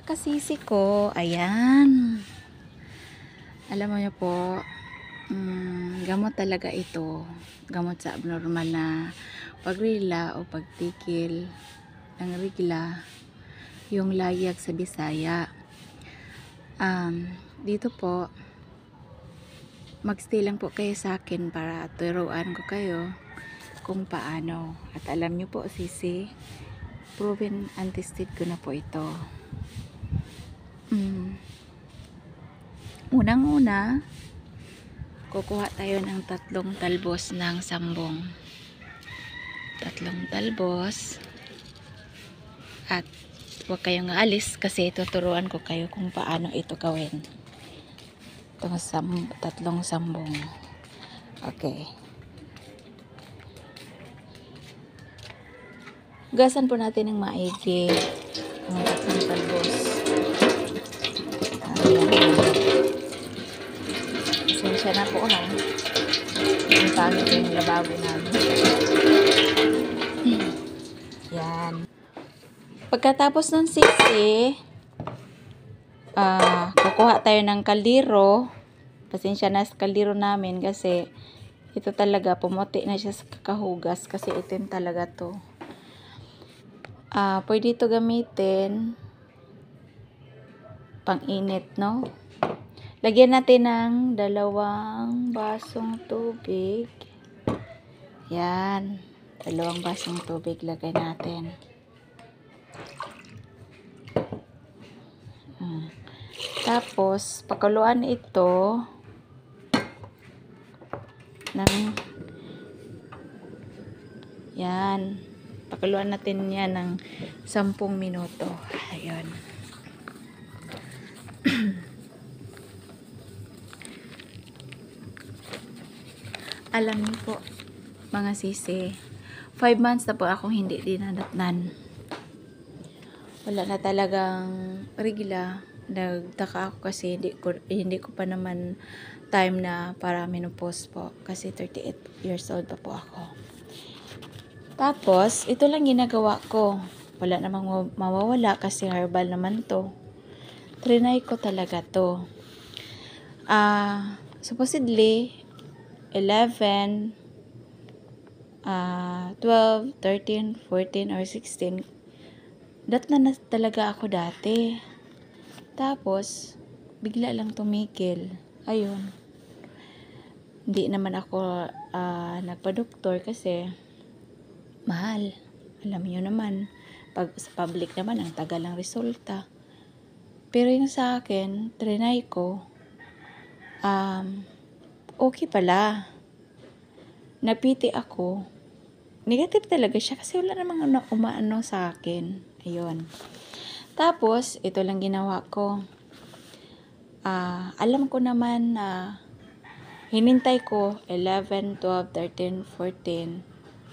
Kasisi ko, ayan. Alam mo niyo po, gamot talaga ito. Gamot sa abnormal na pagrila o pagtikil ng regla, yung layag sa Bisaya. Dito po, magstay lang po kayo sa akin para turuan ko kayo kung paano. At alam niyo po, sisi, proven and tested ko na po ito. Unang-una, kukuha tayo ng 3 talbos ng sambong. 3 talbos. At huwag kayong aalis kasi tuturuan ko kayo kung paano ito gawin. Itong 3 sambong. Okay. Hugasan po natin ng maigi ang 3 talbos. Pasensya na po ha. Yung pangit yung lababo namin. Yan. Pagkatapos ng sisi, kukuha tayo ng kaldero. Pasensya na sa kaldero namin kasi ito talaga pumuti na siya sa kakahugas kasi itim talaga to. Pwede ito gamitin pang-init, no? Lagyan natin ng 2 basong tubig. Yan. 2 basong tubig lagay natin. Tapos, pakuluan ito ng yan. Pakuluan natin yan ng 10 minuto. Ayun. Alam niyo po, mga sisi, 5 months na po akong hindi dinadatnan. Wala na talagang regla. Nagtaka ako kasi hindi ko pa naman time na para menopause po. Kasi 38 years old pa po ako. Tapos, ito lang ginagawa ko. Wala namang mawawala kasi herbal naman to. Trinay ko talaga to. Supposedly, 11, 12, 13, 14, or 16. Na talaga ako dati. Tapos, bigla lang tumigil. Ayun. Hindi naman ako nagpa-doktor kasi mahal. Alam niyo naman, pag sa public naman, ang tagal ng resulta. Pero yung sa akin, trinay ko, okay pala. Napiti ako. Negative talaga siya kasi wala namang umaano sa akin. Ayun. Tapos, ito lang ginawa ko. Alam ko naman na hinintay ko 11, 12, 13, 14,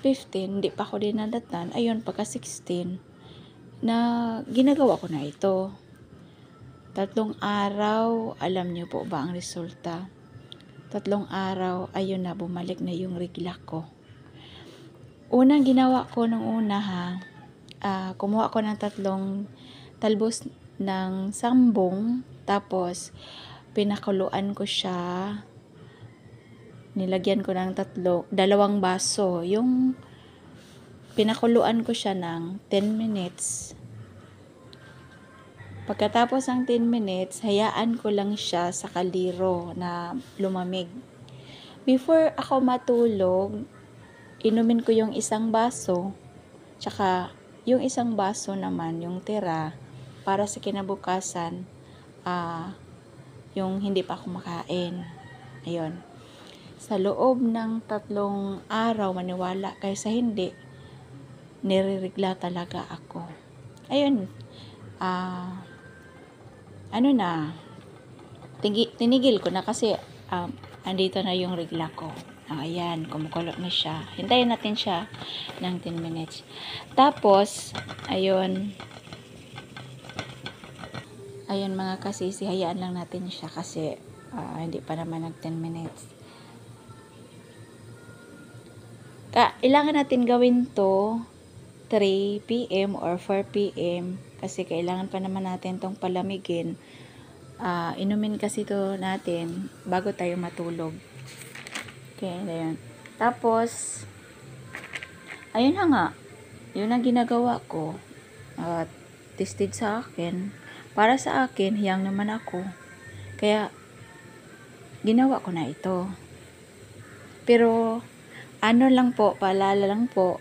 15, hindi pa ako dinadatnan. Ayun, pagka 16, na ginagawa ko na ito. 3 araw, alam niyo po ba ang resulta? 3 araw, ayun na, bumalik na yung regla ko. Unang ginawa ko nung una kumuha ko ng 3 talbos ng sambong, tapos pinakuluan ko siya, nilagyan ko ng 2 baso, yung pinakuluan ko siya ng 10 minutes. Pagkatapos ng 10 minutes, hayaan ko lang siya sa kaldero na lumamig. Before ako matulog, inumin ko yung 1 baso, tsaka yung 1 baso naman, yung tira, para sa kinabukasan, yung hindi pa ako makain. Ayun. Sa loob ng 3 araw, maniwala kayo sa hindi, nirerigla talaga ako. Ayun. Tinigil ko na kasi andito na yung regla ko. Ayan, kumukulo na siya. Hintayin natin siya ng 10 minutes. Tapos, ayun mga kasisi, hayaan lang natin siya kasi hindi pa naman nag 10 minutes. Kailangan natin gawin to 3 p.m. or 4 p.m. kasi kailangan pa naman natin tong palamigin. Inumin kasi to natin bago tayo matulog. Okay, ayun. Tapos, ayun na nga, yun ang ginagawa ko. At tested sa akin. Para sa akin, hiyang naman ako. Kaya, ginawa ko na ito. Pero, ano lang po, paalala lang po,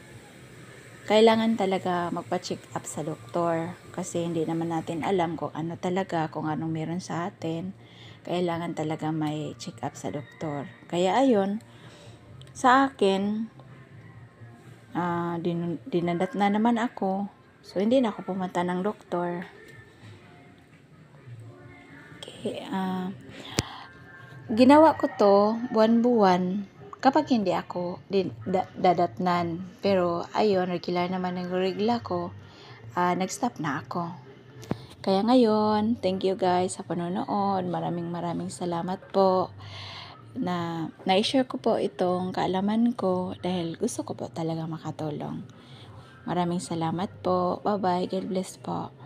kailangan talaga magpa-check up sa doktor. Kasi hindi naman natin alam kung ano talaga, kung anong meron sa atin. Kailangan talaga may check up sa doktor. Kaya ayun, sa akin, dinadat na naman ako. So, hindi na ako pumunta ng doktor. Okay, ginawa ko to buwan-buwan kapag hindi ako dadatnan. Pero, ayun, regular naman ang regla ko. Nag-stop na ako. Kaya ngayon, thank you guys sa panonood. Maraming salamat po na na-share ko po itong kaalaman ko dahil gusto ko po talaga makatulong. Maraming salamat po. Bye-bye. God bless po.